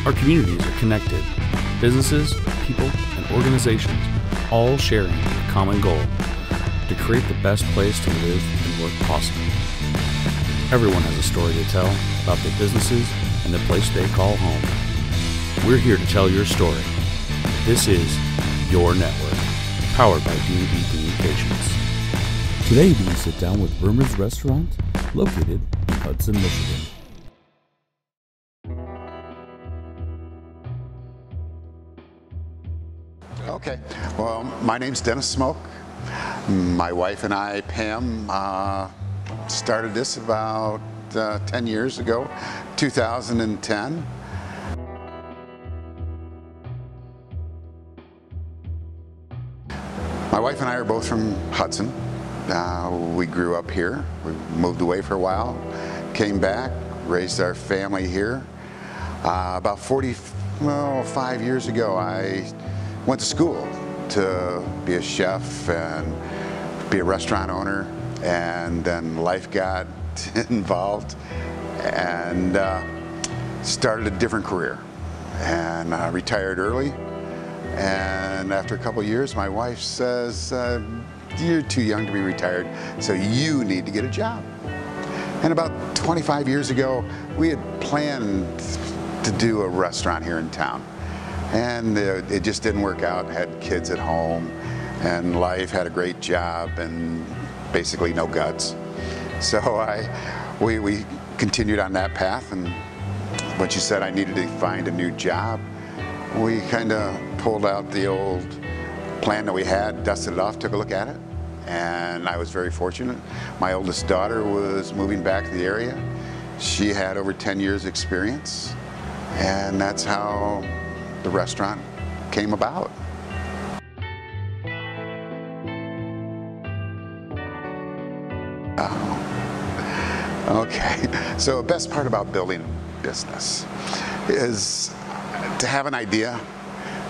Our communities are connected. Businesses, people, and organizations all sharing a common goal to create the best place to live and work possible. Everyone has a story to tell about their businesses and the place they call home. We're here to tell your story. This is Your Network, powered by D&D Communications. Today we sit down with Vermer's Restaurant, located in Hudson, Michigan. Okay, well, my name's Dennis Smoke. My wife and I, Pam, started this about 10 years ago, 2010. My wife and I are both from Hudson. We grew up here. We moved away for a while, came back, raised our family here. About 5 years ago, I went to school to be a chef and be a restaurant owner, and then life got involved and started a different career, and retired early. And after a couple of years, my wife says, you're too young to be retired, so you need to get a job. And about 25 years ago, we had planned to do a restaurant here in town. And it just didn't work out. Had kids at home and life, had a great job and basically no guts. So we continued on that path, and when she said I needed to find a new job, we kind of pulled out the old plan that we had, dusted it off, took a look at it, and I was very fortunate. My oldest daughter was moving back to the area. She had over 10 years experience, and that's how the restaurant came about. Okay, so the best part about building a business is to have an idea,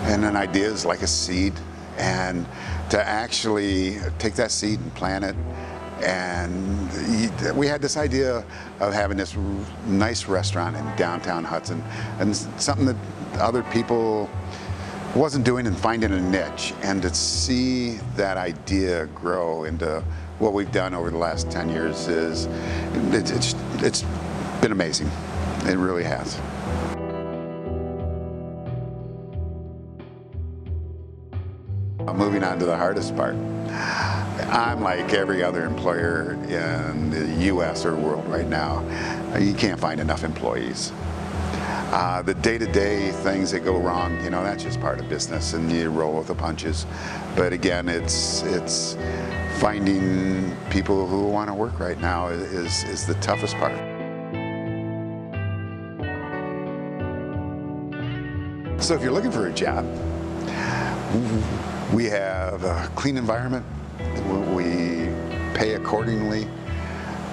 and an idea is like a seed, and to actually take that seed and plant it. And we had this idea of having this nice restaurant in downtown Hudson, and something that other people wasn't doing, and finding a niche, and to see that idea grow into what we've done over the last 10 years it's been amazing. It really has. Moving on to the hardest part. I'm like every other employer in the U.S. or world right now. You can't find enough employees. The day-to-day things that go wrong, you know, that's just part of business, and you roll with the punches. But again, it's finding people who want to work right now is the toughest part. So if you're looking for a job, we have a clean environment. We pay accordingly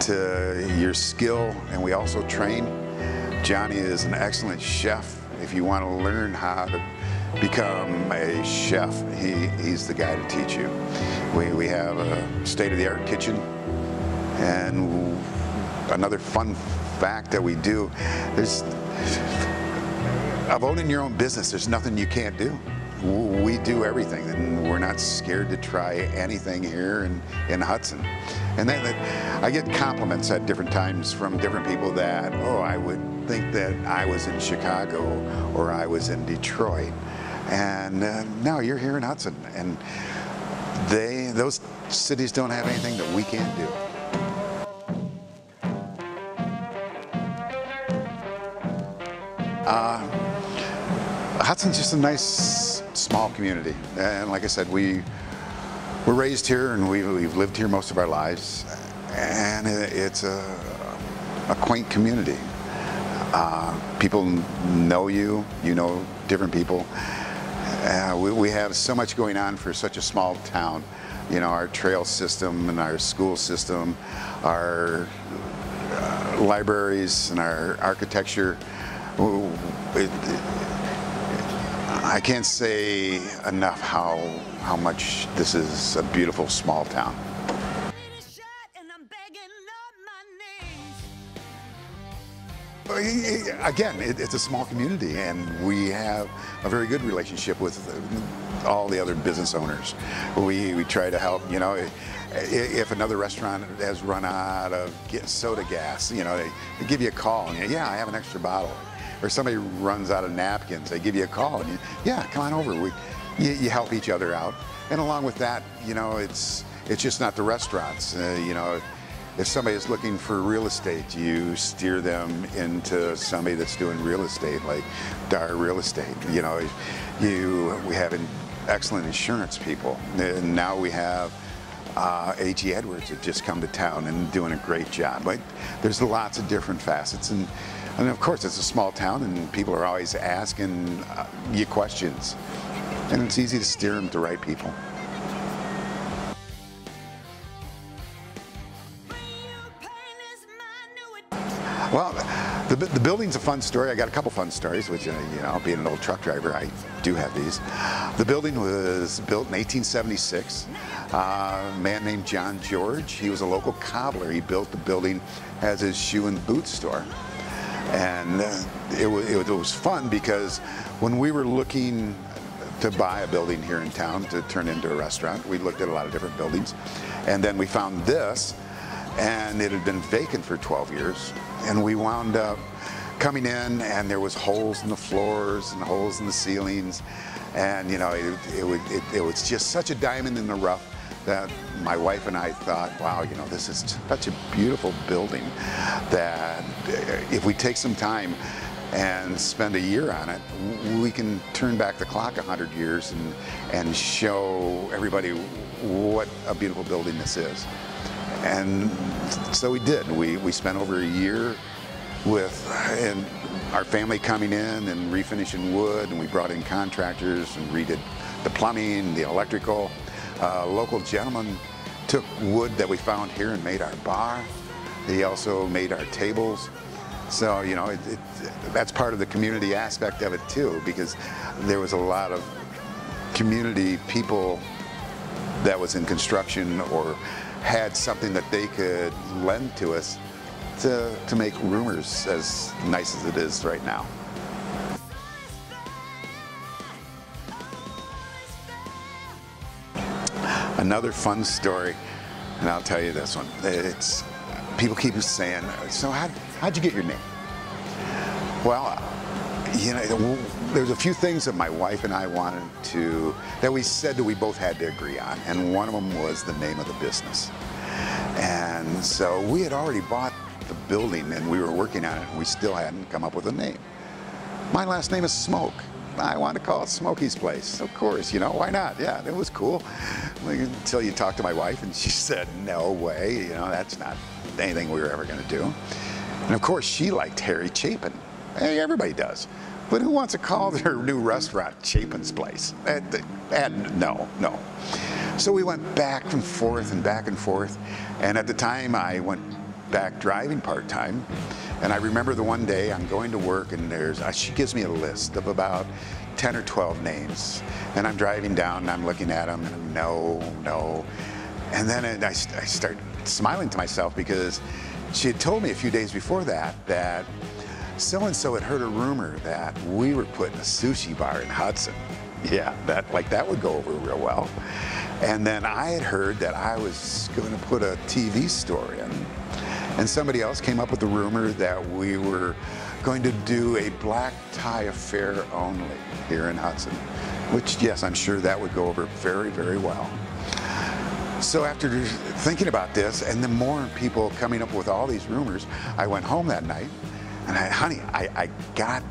to your skill, and we also train. Johnny is an excellent chef. If you want to learn how to become a chef, he's the guy to teach you. We have a state-of-the-art kitchen, and another fun fact that we do is, of owning your own business, there's nothing you can't do. We do everything, and we're not scared to try anything here in Hudson. And then I get compliments at different times from different people that, oh, I would think that I was in Chicago or I was in Detroit. And no, you're here in Hudson, and those cities don't have anything that we can't do. Hudson's just a nice small community, and like I said, we're raised here, and we've lived here most of our lives, and it's a quaint community. People know you know different people. We have so much going on for such a small town. You know, our trail system and our school system, our libraries and our architecture. I can't say enough how much this is a beautiful small town. again, it's a small community, and we have a very good relationship with all the other business owners. We try to help, you know, if another restaurant has run out of soda gas, you know, they give you a call and yeah, I have an extra bottle. Or somebody runs out of napkins, they give you a call and yeah, come on over. You help each other out. And along with that, you know, it's just not the restaurants. You know, if somebody is looking for real estate, you steer them into somebody that's doing real estate, like Dar Real Estate. You know, we have excellent insurance people. And now we have A.G. Edwards that just come to town and doing a great job. But there's lots of different facets, and of course it's a small town, and people are always asking you questions, and it's easy to steer them to the right people. Well, the building's a fun story. I got a couple fun stories, which, you know, being an old truck driver, I do have these. The building was built in 1876. A man named John George, he was a local cobbler. He built the building as his shoe and boot store. And it was fun because when we were looking to buy a building here in town to turn into a restaurant, we looked at a lot of different buildings. And then we found this, and it had been vacant for 12 years. And we wound up coming in, and there was holes in the floors and holes in the ceilings. And, you know, it was just such a diamond in the rough that my wife and I thought, wow, you know, this is such a beautiful building that if we take some time and spend a year on it, we can turn back the clock 100 years and show everybody what a beautiful building this is. And so we did. We spent over a year with our family coming in and refinishing wood, and we brought in contractors and redid the plumbing, the electrical. A local gentleman took wood that we found here and made our bar. He also made our tables. So, you know, that's part of the community aspect of it too, because there was a lot of community people that was in construction or had something that they could lend to us to make Rumors as nice as it is right now. Another fun story, and I'll tell you this one. It's people keep saying, so how'd you get your name? Well, you know, there's a few things that my wife and I wanted that we said that we both had to agree on, and one of them was the name of the business. And so we had already bought the building and we were working on it, and we still hadn't come up with a name. My last name is Smoke. I wanted to call it Smokey's Place. Of course, you know, why not? Yeah, it was cool. Until you talked to my wife and she said, no way, you know, that's not anything we were ever going to do. And of course, she liked Harry Chapin. Hey, everybody does. But who wants to call their new restaurant Chapin's Place? And no. So we went back and forth, and at the time I went back driving part-time, and I remember the one day I'm going to work, and she gives me a list of about 10 or 12 names, and I'm driving down and I'm looking at them, and no, and then I start smiling to myself because she had told me a few days before that so-and-so had heard a rumor that we were putting a sushi bar in Hudson. Yeah, that would go over real well. And then I had heard that I was going to put a TV store in. And somebody else came up with the rumor that we were going to do a black tie affair only here in Hudson, which, yes, I'm sure that would go over very, very well. So after thinking about this, and then more people coming up with all these rumors, I went home that night. And I got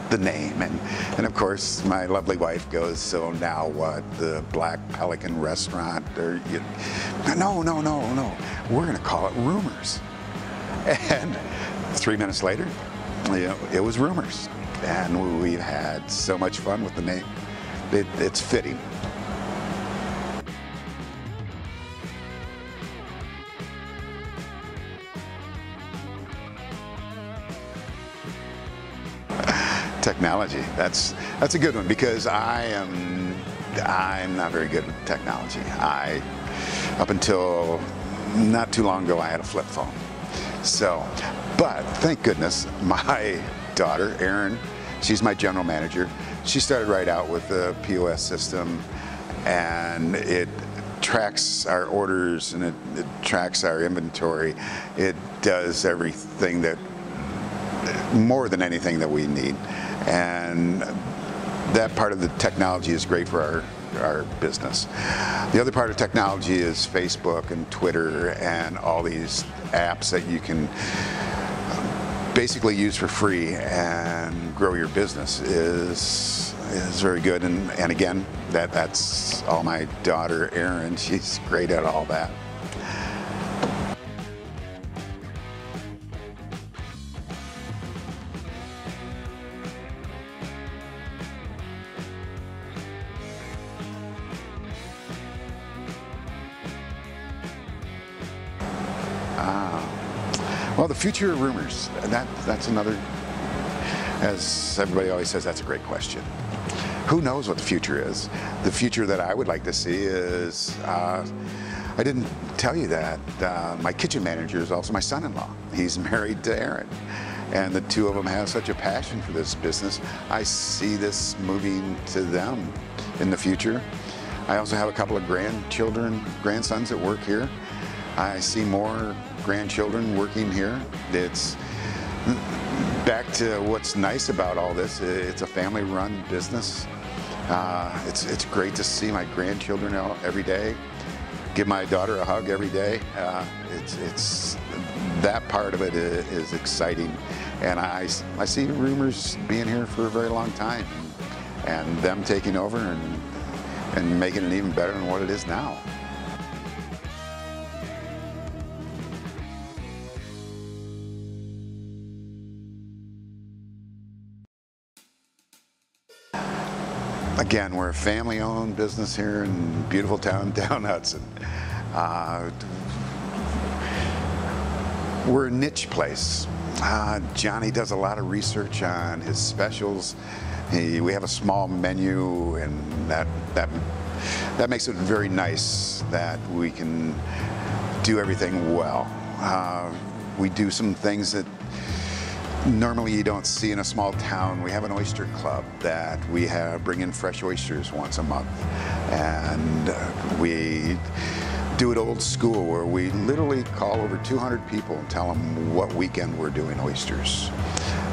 the name, and of course my lovely wife goes, so now what, the Black Pelican restaurant? Or no, we're going to call it Rumors. And 3 minutes later, you know, it was Rumors, and we've had so much fun with the name. It's fitting. Technology, that's a good one, because I'm not very good with technology. Up until not too long ago, I had a flip phone. So, but thank goodness my daughter, Erin. She's my general manager. She started right out with the POS system, and it tracks our orders and it tracks our inventory. It does everything that, more than anything that we need. And that part of the technology is great for our business. The other part of technology is Facebook and Twitter and all these apps that you can basically use for free and grow your business is very good. And again, that's all my daughter Erin. She's great at all that. Well, the future of rumors, that's another, as everybody always says, that's a great question. Who knows what the future is? The future that I would like to see is, I didn't tell you that, my kitchen manager is also my son-in-law. He's married to Erin, and the two of them have such a passion for this business. I see this moving to them in the future. I also have a couple of grandsons that work here. I see more grandchildren working here. It's back to what's nice about all this. It's a family-run business. It's great to see my grandchildren out every day. Give my daughter a hug every day. It's that part of it is exciting, and I see rumors being here for a very long time, and them taking over and making it even better than what it is now. Again, we're a family-owned business here in beautiful town down Hudson. We're a niche place. Johnny does a lot of research on his specials. We have a small menu, and that makes it very nice that we can do everything well. We do some things that normally you don't see in a small town. We have an oyster club that we bring in fresh oysters once a month, and we do it old school where we literally call over 200 people and tell them what weekend we're doing oysters.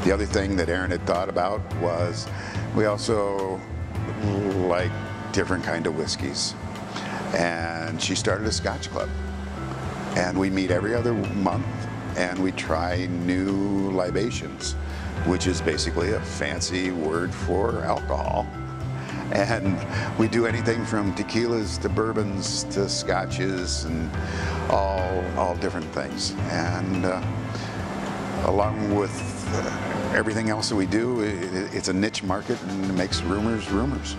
The other thing that Erin had thought about was we also like different kind of whiskeys, and she started a Scotch club, and we meet every other month and we try new libations, which is basically a fancy word for alcohol. And we do anything from tequilas to bourbons to scotches and all different things. And along with everything else that we do, it's a niche market, and it makes rumors rumors.